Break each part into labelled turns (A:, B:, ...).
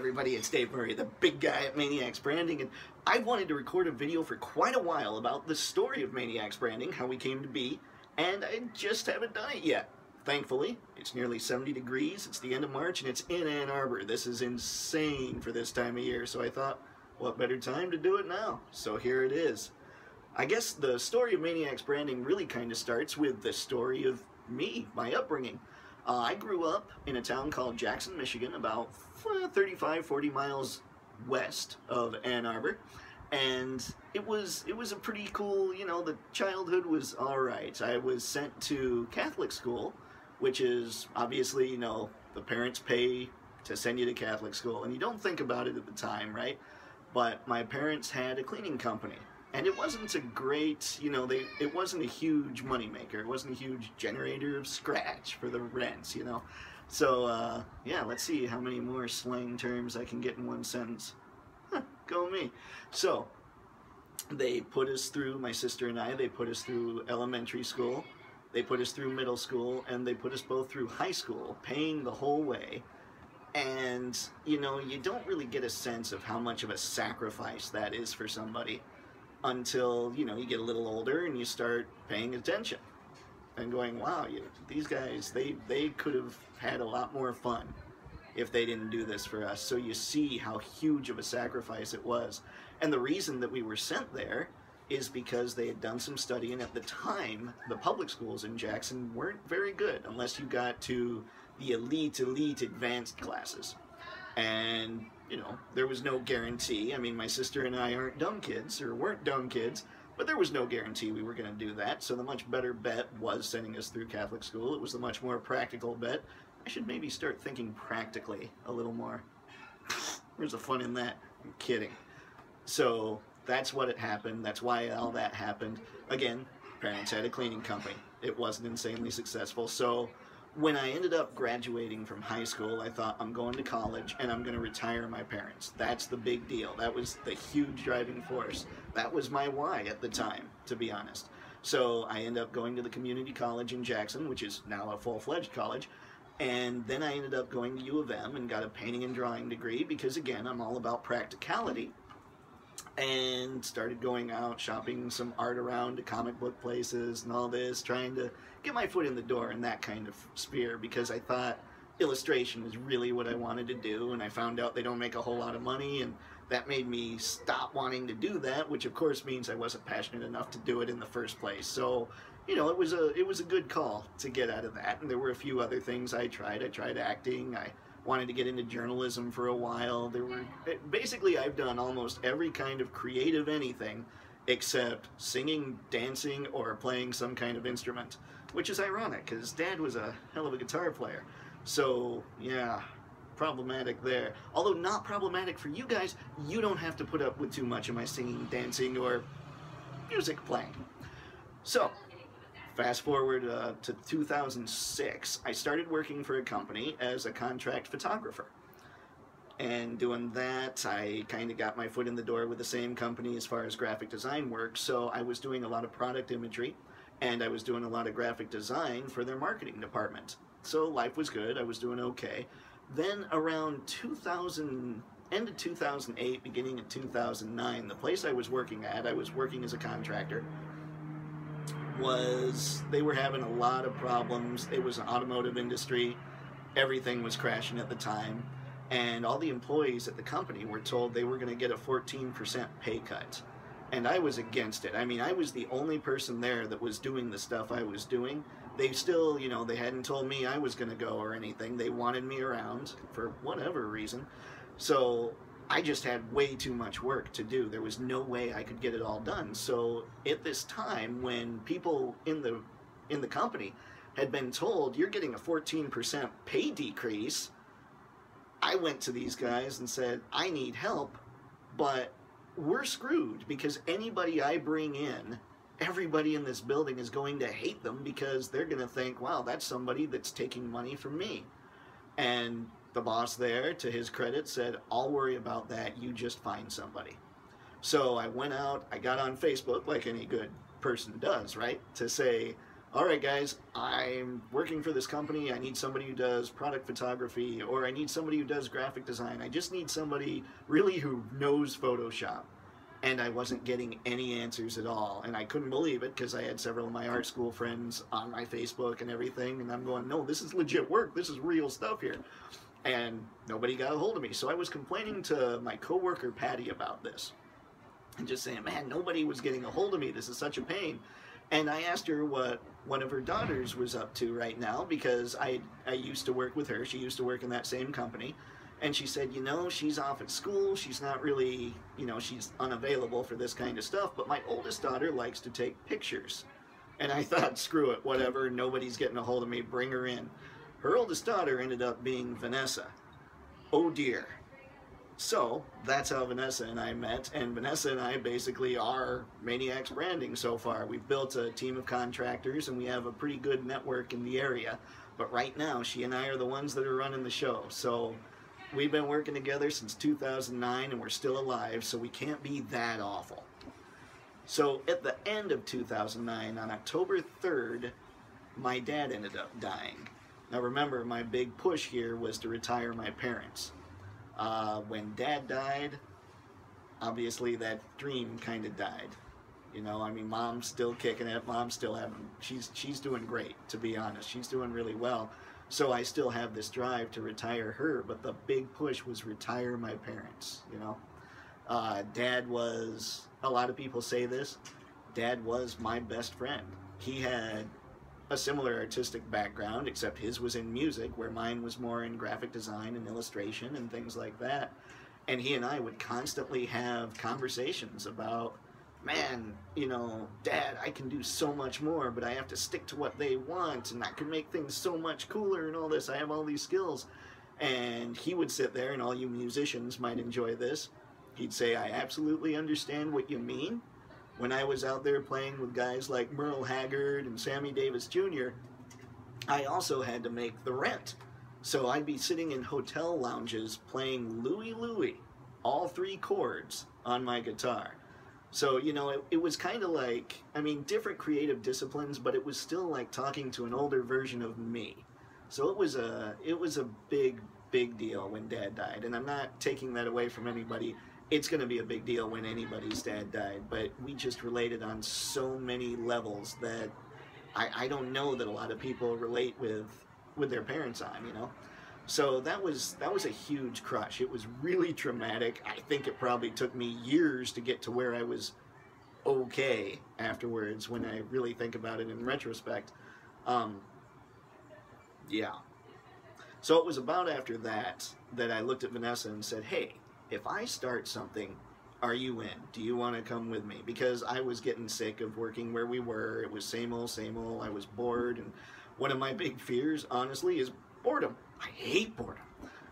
A: everybody, it's Dave Murray, the big guy at Maniacs Branding, and I've wanted to record a video for quite a while about the story of Maniacs Branding, how we came to be, and I just haven't done it yet. Thankfully, it's nearly 70 degrees, it's the end of March, and it's in Ann Arbor. This is insane for this time of year, so I thought, what better time to do it now? So here it is. I guess the story of Maniacs Branding really kind of starts with the story of me, my upbringing. I grew up in a town called Jackson, Michigan, about 35-40 miles west of Ann Arbor, and it was a pretty cool, the childhood was all right. I was sent to Catholic school, which is obviously, the parents pay to send you to Catholic school, and you don't think about it at the time, right? But my parents had a cleaning company. And it wasn't a great, it wasn't a huge moneymaker. It wasn't a huge generator of scratch for the rents, So, yeah, let's see how many more slang terms I can get in one sentence. Go me. So, they put us through, my sister and I, they put us through elementary school, they put us through middle school, and they put us both through high school, paying the whole way. And, you don't really get a sense of how much of a sacrifice that is for somebody until, you get a little older and you start paying attention and going, wow, these guys, they could have had a lot more fun if they didn't do this for us. So you see how huge of a sacrifice it was. And the reason that we were sent there is because they had done some study, and at the time, the public schools in Jackson weren't very good unless you got to the elite advanced classes. And there was no guarantee. I mean, my sister and I aren't dumb kids, or weren't dumb kids, but there was no guarantee we were going to do that. So the much better bet was sending us through Catholic school. It was the much more practical bet. I should maybe start thinking practically a little more. There's a fun in that. I'm kidding. So that's what had happened. That's why all that happened. Again, parents had a cleaning company. It wasn't insanely successful. So when I ended up graduating from high school, I thought, I'm going to college and I'm going to retire my parents. That's the big deal. That was the huge driving force. That was my why at the time, to be honest. So I ended up going to the community college in Jackson, which is now a full-fledged college. And then I ended up going to U of M and got a painting and drawing degree because, again, I'm all about practicality. And started going out, shopping some art around to comic book places and all this, trying to get my foot in the door in that kind of sphere because I thought illustration was really what I wanted to do, and I found out they don't make a whole lot of money, and that made me stop wanting to do that, which of course means I wasn't passionate enough to do it in the first place. So, it was a good call to get out of that, and there were a few other things I tried. I tried acting. I wanted to get into journalism for a while. Basically, I've done almost every kind of creative anything except singing, dancing, or playing some kind of instrument, which is ironic because Dad was a hell of a guitar player. So, yeah, problematic there. Although not problematic for you guys, you don't have to put up with too much of my singing, dancing, or music playing. So, fast forward to 2006, I started working for a company as a contract photographer. And doing that, I kind of got my foot in the door with the same company as far as graphic design work. So I was doing a lot of product imagery, and I was doing a lot of graphic design for their marketing department. So life was good. I was doing okay. Then around end of 2008, beginning of 2009, the place I was working at, I was working as a contractor, they were having a lot of problems. It was an automotive industry. Everything was crashing at the time. And all the employees at the company were told they were going to get a 14% pay cut. And I was against it. I mean, I was the only person there that was doing the stuff I was doing. They still, they hadn't told me I was going to go or anything. They wanted me around for whatever reason. So I just had way too much work to do. There was no way I could get it all done. So at this time, when people in the company had been told, you're getting a 14% pay decrease, I went to these guys and said, I need help, but we're screwed because anybody I bring in, everybody in this building is going to hate them because they're going to think, wow, that's somebody that's taking money from me. And the boss there, to his credit, said, I'll worry about that, you just find somebody. So I went out, I got on Facebook, like any good person does, right, to say, all right, guys, I'm working for this company. I need somebody who does product photography, or I need somebody who does graphic design. I just need somebody really who knows Photoshop. And I wasn't getting any answers at all. And I couldn't believe it because I had several of my art school friends on my Facebook and everything. And I'm going, no, this is legit work. This is real stuff here. And nobody got a hold of me. So I was complaining to my coworker, Patty, about this. And just saying, man, nobody was getting a hold of me. This is such a pain. And I asked her what one of her daughters was up to right now, because I used to work with her. She used to work in that same company. And she said, you know, she's off at school. She's not really, you know, she's unavailable for this kind of stuff. But my oldest daughter likes to take pictures. And I thought, screw it, whatever. Nobody's getting a hold of me. Bring her in. Her oldest daughter ended up being Vanessa. Oh, dear. So that's how Vanessa and I met, and Vanessa and I basically are Maniacs Branding so far. We've built a team of contractors, and we have a pretty good network in the area. But right now, she and I are the ones that are running the show. So we've been working together since 2009, and we're still alive, so we can't be that awful. So at the end of 2009, on October 3rd, my dad ended up dying. Now remember, my big push here was to retire my parents. When Dad died, obviously that dream kind of died. You know, I mean, Mom's still kicking it. Mom's still having, she's doing great, to be honest. She's doing really well. So I still have this drive to retire her, but the big push was retire my parents, you know. Dad was, a lot of people say this, Dad was my best friend. He had a similar artistic background, except his was in music, where mine was more in graphic design and illustration and things like that. And he and I would constantly have conversations about, man, you know, Dad, I can do so much more, but I have to stick to what they want, and I can make things so much cooler and all this. I have all these skills. And he would sit there, and all you musicians might enjoy this. He'd say, I absolutely understand what you mean. When I was out there playing with guys like Merle Haggard and Sammy Davis Jr., I also had to make the rent. So I'd be sitting in hotel lounges playing Louie Louie, all 3 chords on my guitar. So, you know, it was kind of like, I mean, different creative disciplines, but it was still like talking to an older version of me. So it was a big, big deal when Dad died. And I'm not taking that away from anybody. It's going to be a big deal when anybody's dad died, but we just related on so many levels that I don't know that a lot of people relate with their parents on, you know. So that was a huge crush. It was really traumatic. I think it probably took me years to get to where I was okay afterwards when I really think about it in retrospect. Yeah. So it was about after that I looked at Vanessa and said, hey, if I start something, are you in? Do you want to come with me? Because I was getting sick of working where we were. It was same old, same old. I was bored. And one of my big fears, honestly, is boredom. I hate boredom.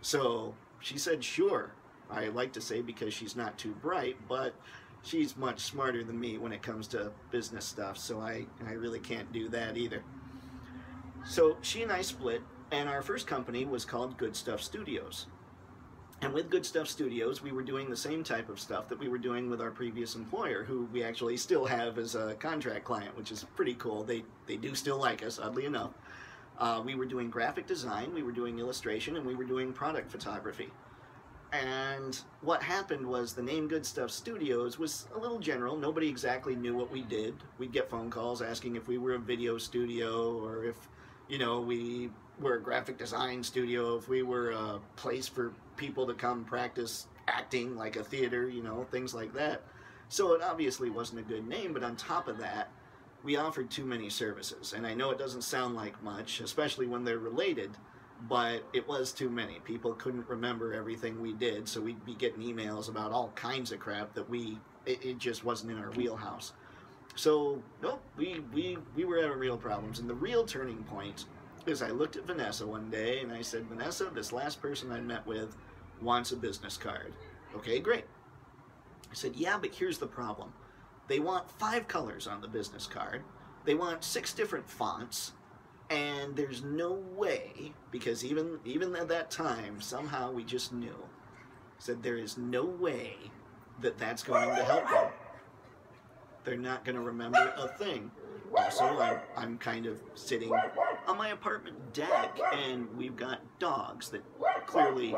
A: So she said, sure. I like to say because she's not too bright, but she's much smarter than me when it comes to business stuff. So I really can't do that either. So she and I split, and our first company was called Good Stuff Studios. And with Good Stuff Studios, we were doing the same type of stuff that we were doing with our previous employer, who we actually still have as a contract client, which is pretty cool. They do still like us, oddly enough. We were doing graphic design, we were doing illustration, and we were doing product photography. And what happened was the name Good Stuff Studios was a little general. Nobody exactly knew what we did. We'd get phone calls asking if we were a video studio, or if, you know, we were a graphic design studio, if we were a place for people to come practice acting, like a theater, you know, things like that. So it obviously wasn't a good name, but on top of that, we offered too many services. And I know it doesn't sound like much, especially when they're related, but it was too many. People couldn't remember everything we did, so we'd be getting emails about all kinds of crap that it just wasn't in our wheelhouse. So, nope, we were having real problems. And the real turning point is I looked at Vanessa one day and I said, Vanessa, this last person I met with wants a business card. Okay, great. I said, yeah, but here's the problem. They want 5 colors on the business card. They want 6 different fonts. And there's no way, because even at that time, somehow we just knew, said there is no way that that's going to help them. They're not going to remember a thing. Also, I'm kind of sitting on my apartment deck, and we've got dogs that clearly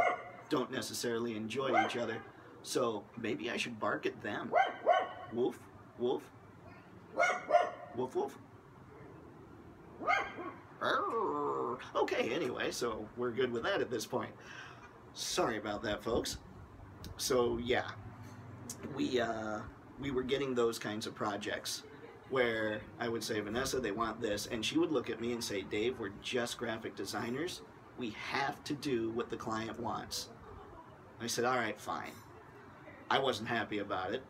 A: don't necessarily enjoy each other. So maybe I should bark at them. Woof, woof, woof, woof. Okay, anyway, so we're good with that at this point. Sorry about that, folks. So yeah, we were getting those kinds of projects where I would say, Vanessa, they want this, and she would look at me and say, Dave, we're just graphic designers. We have to do what the client wants. I said, all right, fine. I wasn't happy about it.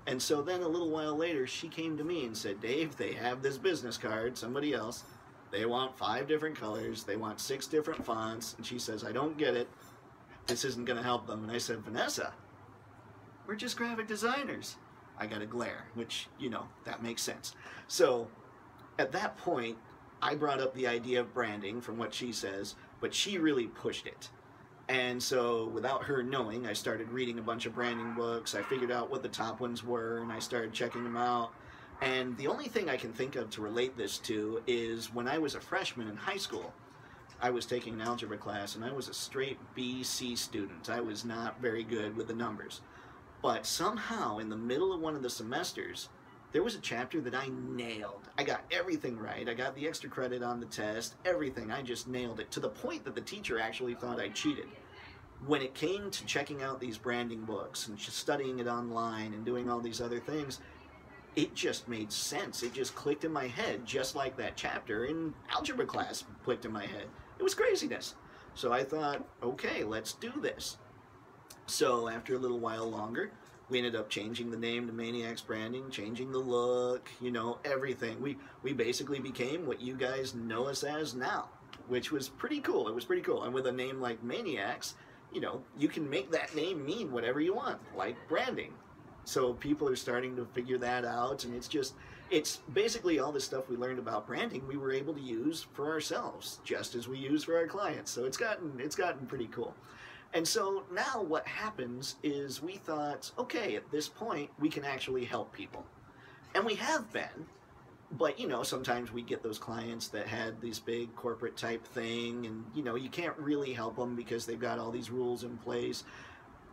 A: And so then a little while later, she came to me and said, Dave, they have this business card, somebody else. They want 5 different colors. They want 6 different fonts. And she says, I don't get it. This isn't going to help them. And I said, Vanessa, we're just graphic designers. I got a glare, which, you know, that makes sense. So at that point, I brought up the idea of branding from what she says, but she really pushed it. And so without her knowing, I started reading a bunch of branding books. I figured out what the top ones were, and I started checking them out. And the only thing I can think of to relate this to is when I was a freshman in high school, I was taking an algebra class, and I was a straight B.C. student. I was not very good with the numbers. But somehow, in the middle of one of the semesters, there was a chapter that I nailed. I got everything right. I got the extra credit on the test, everything. I just nailed it, to the point that the teacher actually thought I cheated. When it came to checking out these branding books and just studying it online and doing all these other things, it just made sense. It just clicked in my head, just like that chapter in algebra class clicked in my head. It was craziness. So I thought, okay, let's do this. So after a little while longer, we ended up changing the name to Maniacs Branding, changing the look, you know, everything. We basically became what you guys know us as now, which was pretty cool. It was pretty cool. And with a name like Maniacs, you know, you can make that name mean whatever you want, like branding. So people are starting to figure that out, and it's basically all the stuff we learned about branding we were able to use for ourselves, just as we use for our clients. So it's gotten pretty cool. And so now what happens is we thought, okay, at this point, we can actually help people. And we have been, but, you know, sometimes we get those clients that had this big corporate type thing, and, you know, you can't really help them because they've got all these rules in place.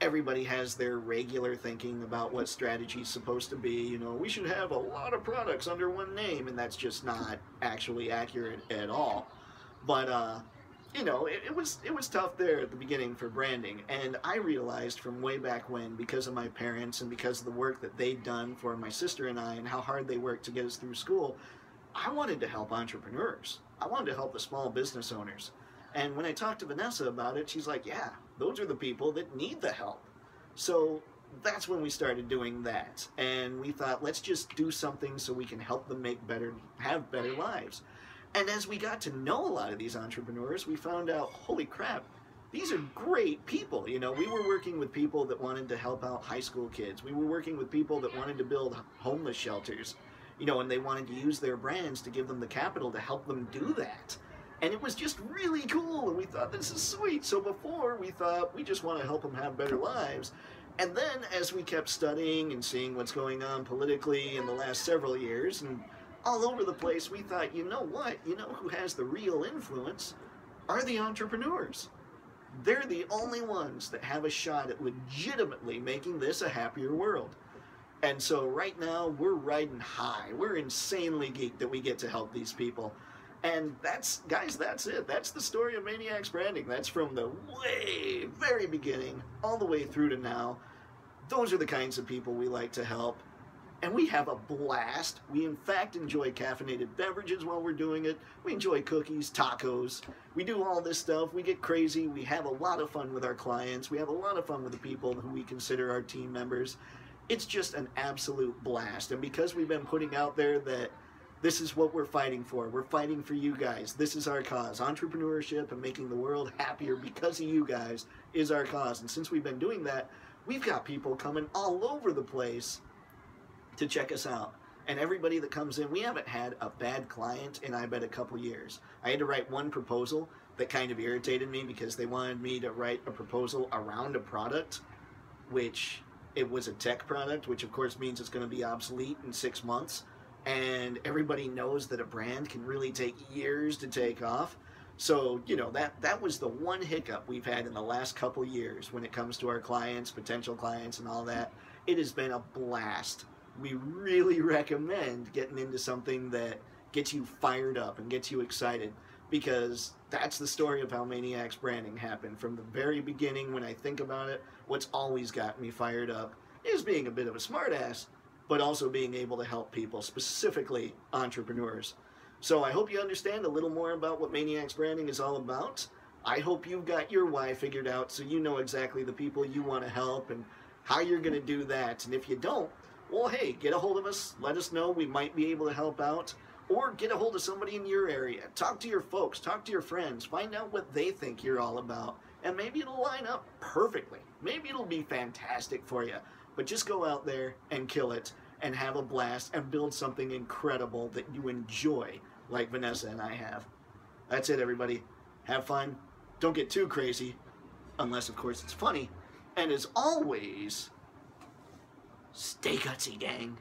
A: Everybody has their regular thinking about what strategy is supposed to be. You know, we should have a lot of products under one name, and that's just not actually accurate at all. But, you know, it was tough there at the beginning for branding, and I realized from way back when, because of my parents and because of the work that they'd done for my sister and I and how hard they worked to get us through school, I wanted to help entrepreneurs. I wanted to help the small business owners. And when I talked to Vanessa about it, she's like, yeah, those are the people that need the help. So that's when we started doing that. And we thought, let's just do something so we can help them have better lives. And as we got to know a lot of these entrepreneurs, we found out, holy crap, these are great people. You know, we were working with people that wanted to help out high school kids. We were working with people that wanted to build homeless shelters, you know, and they wanted to use their brands to give them the capital to help them do that. And it was just really cool, and we thought, this is sweet. So before, we thought, we just want to help them have better lives. And then, as we kept studying and seeing what's going on politically in the last several years, and all over the place, we thought, you know what? You know who has the real influence are the entrepreneurs. They're the only ones that have a shot at legitimately making this a happier world. And so right now, we're riding high. We're insanely geeked that we get to help these people. And that's it. That's the story of Maniacs Branding. That's from the very beginning all the way through to now. Those are the kinds of people we like to help. And we have a blast. We, in fact, enjoy caffeinated beverages while we're doing it. We enjoy cookies, tacos. We do all this stuff. We get crazy. We have a lot of fun with our clients. We have a lot of fun with the people who we consider our team members. It's just an absolute blast. And because we've been putting out there that this is what we're fighting for. We're fighting for you guys. This is our cause. Entrepreneurship and making the world happier because of you guys is our cause. And since we've been doing that, we've got people coming all over the place to check us out. And everybody that comes in, we haven't had a bad client in, I bet, a couple years. I had to write one proposal that kind of irritated me because they wanted me to write a proposal around a product, which it was a tech product, which of course means it's going to be obsolete in 6 months. And everybody knows that a brand can really take years to take off. So, you know, that was the one hiccup we've had in the last couple years when it comes to our clients, potential clients, and all that. It has been a blast. We really recommend getting into something that gets you fired up and gets you excited, because that's the story of how Maniacs Branding happened. From the very beginning, when I think about it, what's always got me fired up is being a bit of a smartass, but also being able to help people, specifically entrepreneurs. So I hope you understand a little more about what Maniacs Branding is all about. I hope you've got your why figured out, so you know exactly the people you want to help and how you're going to do that. And if you don't, well, hey, get a hold of us. Let us know. We might be able to help out. Or get a hold of somebody in your area. Talk to your folks. Talk to your friends. Find out what they think you're all about. And maybe it'll line up perfectly. Maybe it'll be fantastic for you. But just go out there and kill it and have a blast and build something incredible that you enjoy, like Vanessa and I have. That's it, everybody. Have fun. Don't get too crazy. Unless, of course, it's funny. And as always, stay gutsy, gang.